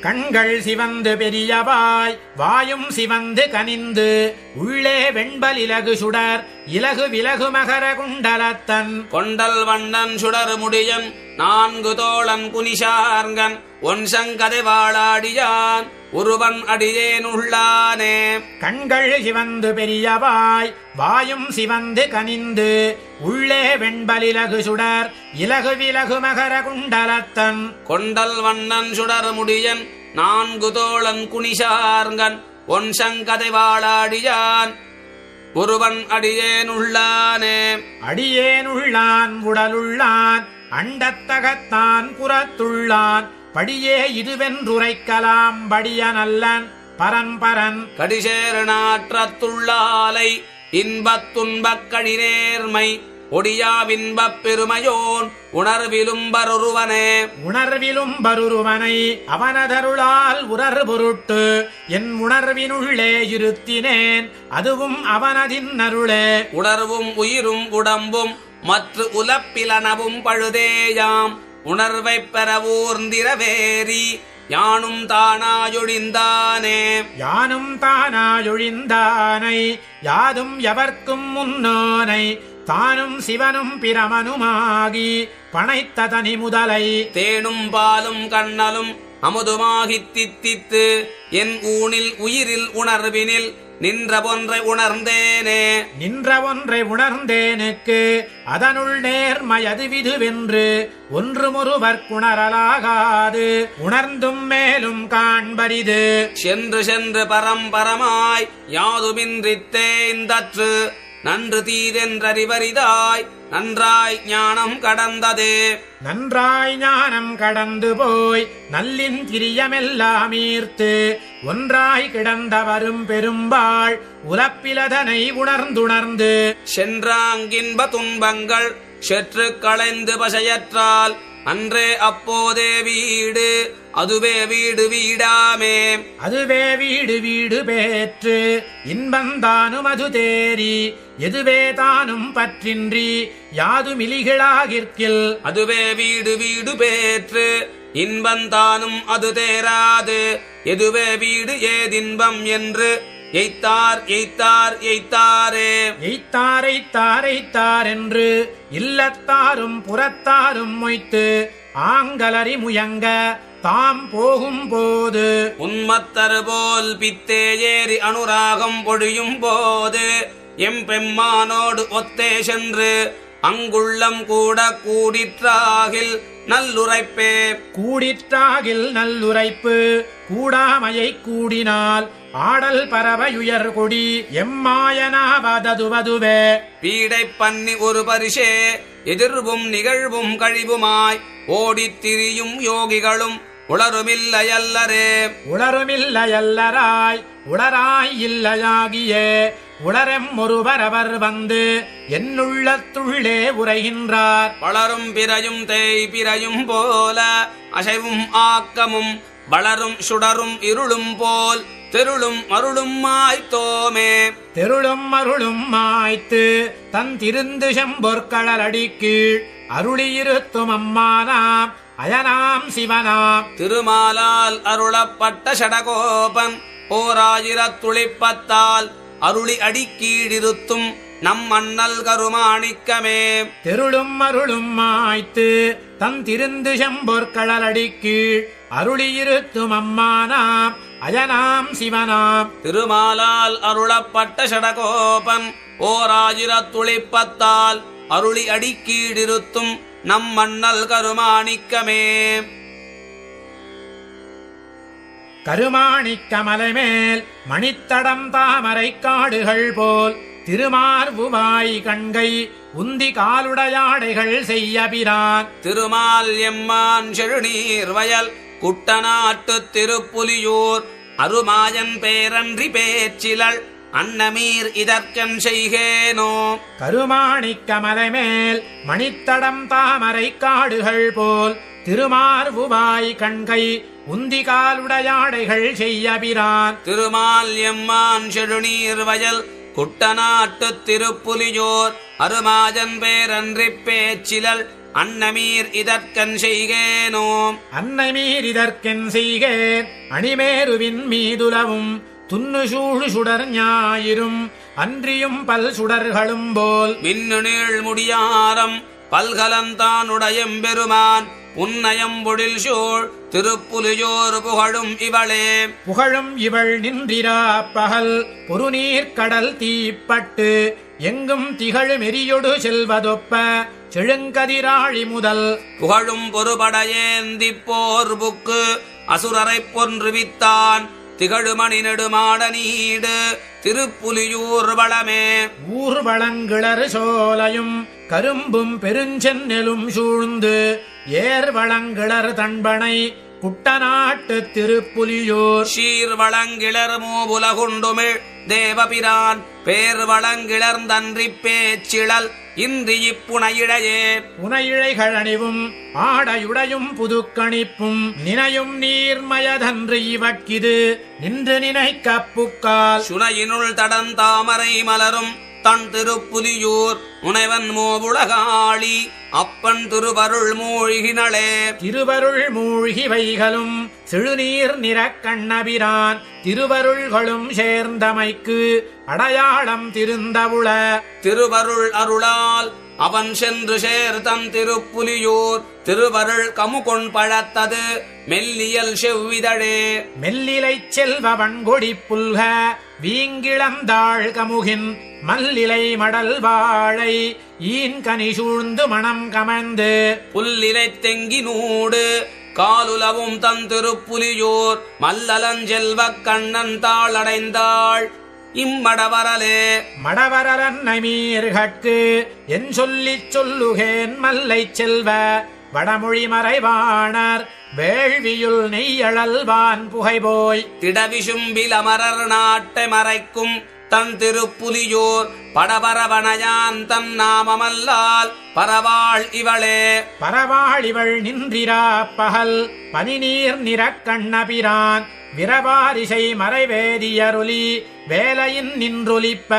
கண்கள் சிவந்து பெரியவாய் வாயும் சிவந்து கனிந்து உள்ளே வெண்பல் இலகு சுடர் இலகு விலகு மகர குண்டலத்தன் கொண்டல் வண்ணன் சுடர் முடியன் 4 தோழன் குனிஷார்கன் ஒன்சங்கதை வாழாடியான் ஒருவன் அடியேனுள்ளானே. கண்கள் சிவந்து பெரியவாய் வாயும் சிவந்து கனிந்து உள்ளே வெண்பலிலகு சுடர் இலகு விலகு மகர குண்டலத்தன் கொண்டல் வண்ணன் சுடர் முடியன் 4 தோழன் குனிஷார்கன் ஒன்சங்கதை வாழாடியான் ஒருவன் அடியேனுள்ளானே. அடியேனுள்ளான் உடலுள்ளான் அண்டத்தகத்தான் புறத்துள்ளான் படியே இதுவென்றுரைக்கலாம் படிய நல்லன் பரம்பரன் கடிசேறு நாற்றத்துள்ளாலை இன்பத் துன்பக் கழிநேர்மை ஒடியாவின்பப் பெருமையோன் உணர்விலும்பருவனே. உணர்விலும்பருவனை அவனதருளால் உணர் பொருட்டு என் உணர்வினுள்ளே இருத்தினேன் அதுவும் அவனதின் அருளே. உணர்வும் உயிரும் உடம்பும் மற்ற உலப்பிலனவும் பழுதேயாம் உணர்வைப் பெறவூர்ந்திரவேரி யானும் தானாயொழிந்தானே. யானும் தானாயொழிந்தானை யாதும் எவர்க்கும் முன்னோனை தானும் சிவனும் பிரமனுமாகி பனைத்த தனி முதலை தேனும் பாலும் கண்ணலும் அமுதுமாகித் தித்தித்து என் ஊனில் உயிரில் உணர்வினில் நின்ற ஒன்றை உணர்ந்தேனே. நின்ற ஒன்றை உணர்ந்தேனுக்கு அதனுள் நேர்மையது விதுவென்று ஒன்றுமொருவர்க்குணரலாகாது உணர்ந்தும் மேலும் காண்பரிது. சென்று சென்று பரம்பரமாய் யாதுமின்றித் தேய்ந்தற்று நன்று தீதென்றறிவரிதாய் நன்றாய் ஞானம் கடந்ததே. நன்றாய் ஞானம் கடந்து போய் நல்லின் திரியமெல்லாம் ஈர்த்து ஒன்றாய் கிடந்த வரும் பெரும்பாள் உலப்பிலதனை உணர்ந்துணர்ந்து சென்றாங்கின்ப துன்பங்கள் செற்று களைந்து பசையற்றால் அன்றே அப்போதே வீடு அதுவே வீடு வீடாமே. அதுவே வீடு வீடு பேற்று இன்பந்தானும் அது தேரி எதுவே தானும் பற்றின்றி யாதுமிலிகளாகிற்கில் அதுவே வீடு வீடு பேற்று இன்பந்தானும் அது தேராது எதுவே வீடு ஏதின்பம் என்று எய்த்தார் எய்த்தார் எய்த்தாரே. எய்த்தார் எய்த்தார் எய்த்தார் என்று இல்லத்தாரும் புறத்தாரும் மொய்த்து ஆங்கலறி முயங்க தாம் போகும் போது உன்மத்தரு போல் பித்தே ஏறி அனுராகம் பொழியும் போது எம்பெம்மானோடு ஒத்தே சென்று அங்குள்ளம் கூட கூடிற்றாகில் நல்லுரைப்பே. கூடிற்றாகில் நல்லுரைப்பு கூடாமையை கூடினால் ஆடல் பறவையுயர் கொடி எம்மாயனாவதுவதுவே. பீடை பண்ணி ஒரு பரிசே எதிர்வும் நிகழ்வும் கழிவுமாய் ஓடித் திரியும் யோகிகளும் உளருமில்லையல்லரே. உளருமில்லையல்லராய் உளராய் இல்லையாகியே உளரெம் ஒருவரவர் வந்து என்னுள்ளத்துள்ளே உரைகின்றார். வளரும் பிறையும் தேய் பிறையும் போல அசைவும் ஆக்கமும் வளரும் சுடரும் இருளும் போல் தெருளும் அருளும் மாய்த்தோமே. தெருளும் அருளும் மாய்த்து தன் திருந்து செம்பொற்களல் அடிக்கீழ் அருளியிருத்தும் அம்மானாம் அயனாம் சிவனாம் திருமாலால் அருளப்பட்ட சடகோபன் ஓராயிரத்துளிப்பத்தால் அருளி அடிக்கீழிருத்தும் நம் அண்ணல் கருமாணிக்கமே. தெருளும் அருளும் மாய்த்து தன் திருந்து செம்பொற்களல் அடிக்கீழ் அருளியிருத்தும் அம்மானாம் அயனாம் சிவனாம் திருமாலால் அருளப்பட்ட சடகோபன் ஓராயிரத்துளிப்பத்தால் அருளி அடிக்கீழிருத்தும் நம் மண்ணல் கருமாணிக்கமே. கருமாணிக்க மலைமேல் மணித்தடம் தாமரை காடுகள் போல் திருமார்புவாய் கண்கை உந்தி காலுடையாடைகள் செய்யபிரான் திருமால் எம்மான் செழுநீர் வயல் குட்டநாட்டு திருப்புலியூர் அருமாயன் பேரன்றி பேச்சிலள் அன்னமீர் இதற்கன் செய்கேனோ. கருமாணிக்க மலைமேல் மணித்தடம் தாமரை காடுகள் போல் திருமார்புவாய் கண்கை உந்தி காலுடையாடைகள் செய்யபிரான் திருமால் எம்மான் செழுநீர் வயல் குட்டநாட்டு திருப்புலியோர் அருமாஜன் பேரன்றி பேச்சிலள் அன்னமீர் இதற்கன் செய்கேனோ அன்னை மீறிதற்கென் செய்கேன் அணிமேருவின் மீதுலவும் துன்னு சூழு சுடர் ஞாயிரும் அன்றியும் பல் சுடர்களும் போல் மின்னு நீள் முடியாரம் பல்கலந்தானுடையம்பெருமான் புன்னயம் பொழில் சூழ் திருப்புலியோர் புகழும் இவளே புகழும் இவள் நின்றிரா பகல் பொருநீர் கடல் தீப்பட்டு எங்கும் திகழ் மெறியொடு செல்வதொப்ப செழுங்கதிராழி முதல் புகழும் பொறுபடையேந்திப் போர் புக்கு அசுரரைப் பொன்றுவித்தான் திகழுமணி நெடுமாட நீடு திருப்புலியூர் வளமே ஊர் வளங்கிளர் சோலையும் கரும்பும் பெருஞ்சென்னெலும் சூழ்ந்து ஏர் வளங்கிளர் தன்பனை குட்டநாட்டு திருப்புலியூர் ஷீர் வளங்கிளர் மூபுலகுண்டுமிழ் தேவபிரான் பேர் வளங்கிளர்ந்தன்றிப் பேச்சிழல் இன்றி இப்புனையிழையே புனையிழைகள் அணிவும் ஆடையுடையும் புதுக்கணிப்பும் நினையும் நீர்மயதன்று இவட்கிது நின்று நினைக்கப் புக்கால் சுனையினுள் தடந்தாமரை மலரும் தன் திருப்புலியூர் முனைவன் மூவுலகாளி அப்பன் திருவருள் மூழ்கினளே திருவருள் மூழ்கி வைகளும் செழுநீர் நிறக் கண்ணபிரான் திருவருள்களும் சேர்ந்தமைக்கு அடையாளம் திருந்தவுள திருவருள் அருளால் அவன் சென்று சேர்தன் திருப்புலியூர் திருவருள் கமுகொன் பழத்தது மெல்லியல் செவ்விதழே மெல்லிலைச் செல்வ வன்கொடி புல்க வீங்கிளந்தாள் கமுகின் மல்லிலை மடல் வாழை ஈன்கனி சூழ்ந்து மணம் கமழ்ந்து புல்லிலை தெங்கினூடு காலுலவும் தன் திருப்புலியூர் மல்லலஞ்செல்வக் கண்ணன் தாளடைந்தாள் இம்மடவரலே மடவரலன் மீர்கட்கு என் சொல்லிச் சொல்லுகேன் மல்லை செல்வ வடமொழி மறைவாணர் வேள்வியுள் நெய்யழல்வான் புகைபோய் திடவிசும்பில் அமரர் நாட்டை மறைக்கும் தன் திருப்புலியூர் படபரவனையான் தன் நாமமல்லால் பரவாள் இவளே பரவாளிவள் நின்றிரா பகல் பனிநீர் நிறக் கண்ணபிரான் விரவாரிசை மறைவேதியருளி வேலையின் நின்றொலிப்ப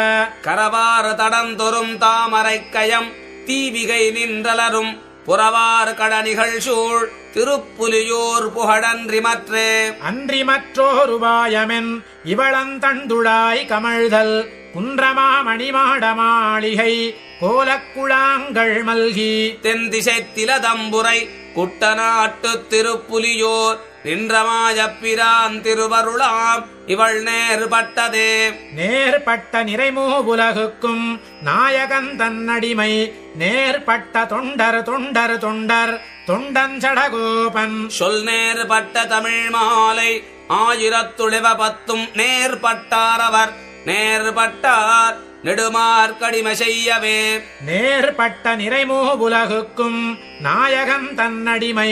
கரவாறு தடந்தொரும் தாமரைக்கயம் தீவிகை நின்றலரும் புறவார் கடனிகள் சூழ் திருப்புலியூர் புகழன்றி மற்றே அன்றி மற்றோருபாயமென் இவளந்தண்டுழாய் கமழ்தல் குன்றமா மணிமாட மாளிகை கோலக்குழாங்கள் மல்கி தென் திசைத்தில தம்புரை குட்டநாட்டு திருப்புலியோர் நின்றமாயப்பிரான் திருவருளாம் இவள் நேர்பட்டதே நேர்பட்ட நிறைமூவுலகுக்கும் நாயகன் தன்னடிமை நேர்பட்ட தொண்டர் தொண்டர் தொண்டர் தொண்டஞ்சடகோபன் சொல் நேர்பட்ட தமிழ் மாலை 1010 நேர்பட்டாரவர் நேர்பட்டார் நெடுமார்க்கடிமை செய்யவே நேர்பட்ட நிறைமூவுலகுக்கும் நாயகன் தன்னடிமை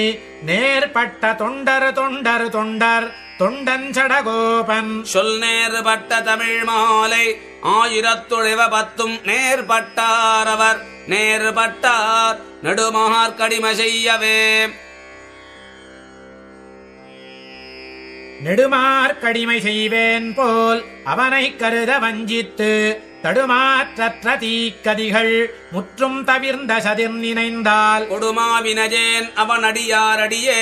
நேர்பட்ட தொண்டர் தொண்டர் தொண்டர் தொண்டஞ்சடகோபன் சொல் நேர்பட்ட தமிழ் மாலை 1010 நேர்பட்டாரவர் நேர்பட்டார் நெடுமார்க்கடிமை செய்யவே நெடுமார்க்கடிமை செய்வேன் போல் அவனை கருத வஞ்சித்து தடுமாற்றற்ற தீக்கதிகள் முற்றும் தவிர்ந்த சதிர் நினைந்தால் கொடுமாவினஜேன் அவன் அடியாரடியே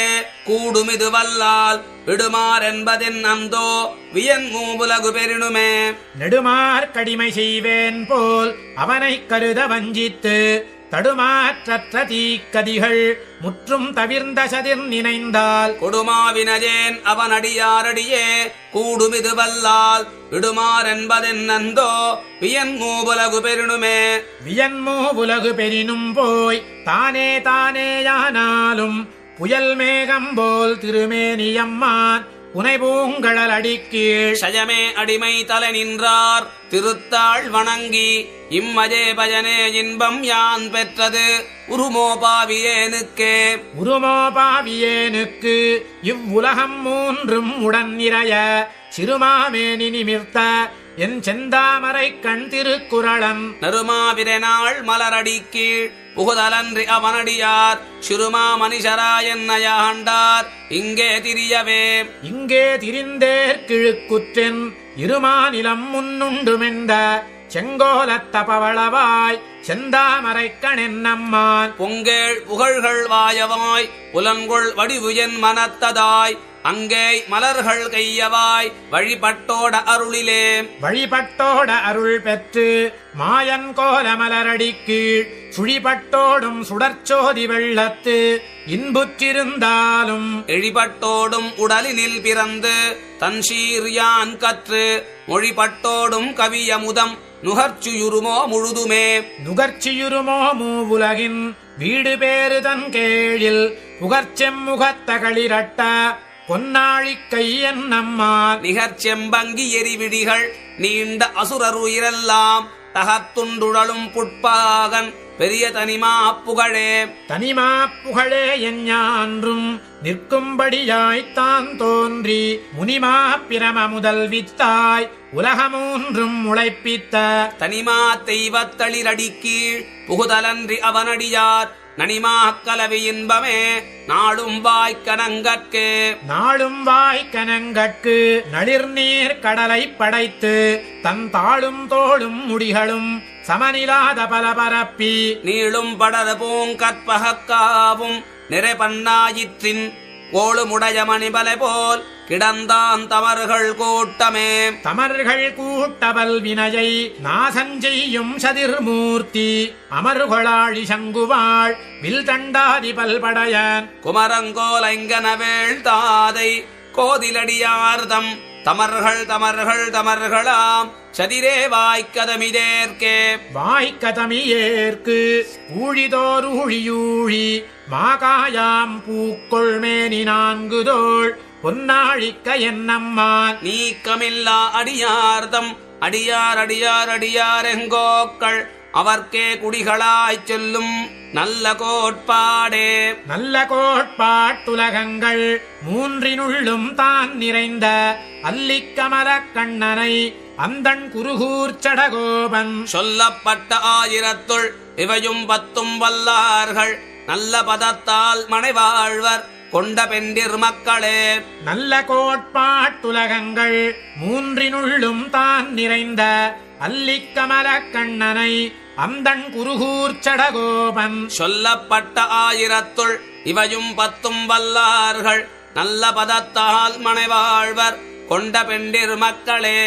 கூடுமிது வல்லால் விடுமார் என்பதென் அந்தோ வியன் மூவுலகு பெறினுமே நெடுமார்க்கடிமை செய்வேன் போல் அவனை கருத வஞ்சித்து தடுமாற்றற்ற தீக்கதிகள் முற்றும் தவிர்ந்த சதிர் நினைந்தால் கொடுமாவினஜேன் அவன் அடியாரடியே கூடுமிது வல்லால் விடுமார் என்பதென் அந்தோ வியன் மூவுலகு பெறினுமே வியன்மூ உலகு பெறினும் போய் தானே தானேயானாலும் புயல் மேகம் போல் திருமேனியம்மான் புனைபூங்கழல் அடிக்கீழ் சயமே அடிமை தலை நின்றார் திருத்தாள் வணங்கி இம்மஜே பயனே இன்பம் யான் பெற்றது உருமோபாவியேனுக்கே உருமோபாவியேனுக்கு இவ்வுலகம் மூன்றும் உடன் நிறைய சிறுமாமேனி நிமிர்த்த என் செந்தாமரை கண் திருக்குறளன் நறுமாவிரனாள் மலரடி கீழ் புகுதலன்றி அவனடியார் சிறுமா மனிஷரா என்னையாண்டார் இங்கே திரியவே இங்கே திரிந்தேர் கிழுக்குற்றென் இருமாநிலம் முன்னுண்டுமென்ற செங்கோலத்த பவளவாய் செந்தாமரைக்கணென்னம்மான் பொங்கேள் புகழ்கள் வாயவாய் புலன்கொள் வடிவு என் மனத்ததாய் அங்கே மலர்கள் கையவாய் வழிபட்டோட அருளிலே வழிபட்டோட அருள் பெற்று மாயன் கோல மலரடி கீழ் சுழிபட்டோடும் சுடர்ச்சோதி வெள்ளத்து இன்புற்றிருந்தாலும் எழிபட்டோடும் உடலினில் பிறந்து தன்சீர் யான் கற்று மொழிபட்டோடும் கவியமுதம் நுகர்ச்சியுருமோ முழுதுமே நுகர்ச்சியுருமோ மூவுலகின் வீடு பேறு தன் கேழில் புகர்ச்செம்முகத்த களிரட்ட பொன்னாழிக்கை என்னம்மான் நிகர்ச்செம்பங்கி எரிவிடிகள் நீண்ட அசுரருயிரெல்லாம் தகத்துண்டுழலும் புட்பாகன் பெரிய தனிமா புகழே தனிமா புகழே எஞ்ஞான்றும் நிற்கும்படியாய்த்தான் தோன்றி முனிமா பிரம முதல் வித்தாய் உலகமூன்றும் முளைப்பித்த தனிமா தெய்வத்தளிரடி கீழ் புகுதலன்றி அவனடியார் நனிமா கலவி இன்பமே நாளும் வாய்க்கனங்கட்கு நாளும் வாய்க்கனங்கட்கு நளிர்நீர் கடலை படைத்து தன் தாளும் தோளும் முடிகளும் சமனிலாத பலபரப்பி நீளும் படர பூங்கற்பகாவும் நிறைபண்ணாயிற்றின் கோளுமுடைய மணிபலை போல் கிடந்தான் தமர்கள் கூட்டமே தமர்கள் கூட்டவல் வினையை நாசஞ்செய்யும் சதிர்மூர்த்தி அமர்கொளாழி சங்குவாள் வில் தண்டாதி பல்படையன் குமரங்கோலைங்கனவேள் தாதை கோதிலடியார்தம் தமர்கள் தமர்கள் தமர்களாம் சதிரே வாய்க்கதமிதேற்கே வாய்க்கதமியேற்கு ஊழிதோரூழியூழி மாகாயாம் பூக்கொள்மேனி நான்கு தோள் பொன்னாழிக்க என்னம்மான் நீக்கமில்லா அடியார்தம் அடியார் அடியார் அடியாரெங்கோக்கள் அவர்க்கே குடிகளாய்ச் சொல்லும் நல்ல கோட்பாடே நல்ல கோட்பாட்டுலகங்கள் மூன்றினுள்ளும் தான் நிறைந்த அல்லிக்கமலக் கண்ணனை அந்தன் குருகூர்ச்சடகோபன் சொல்லப்பட்ட ஆயிரத்துள் இவையும் 10 வல்லார்கள் நல்ல பதத்தால் மனைவாழ்வர் கொண்ட பெண்டிர் மக்களே நல்ல கோட்பாட்டுலகங்கள் மூன்றினுள்ளும் தான் நிறைந்த அல்லிக்கமலக் கண்ணனை அந்தன் குருகூர்ச்சடகோபன் சொல்லப்பட்ட ஆயிரத்துள் இவையும் 10 வல்லார்கள் நல்ல பதத்தால் மனைவாழ்வர் கொண்ட பெண்டிர் மக்களே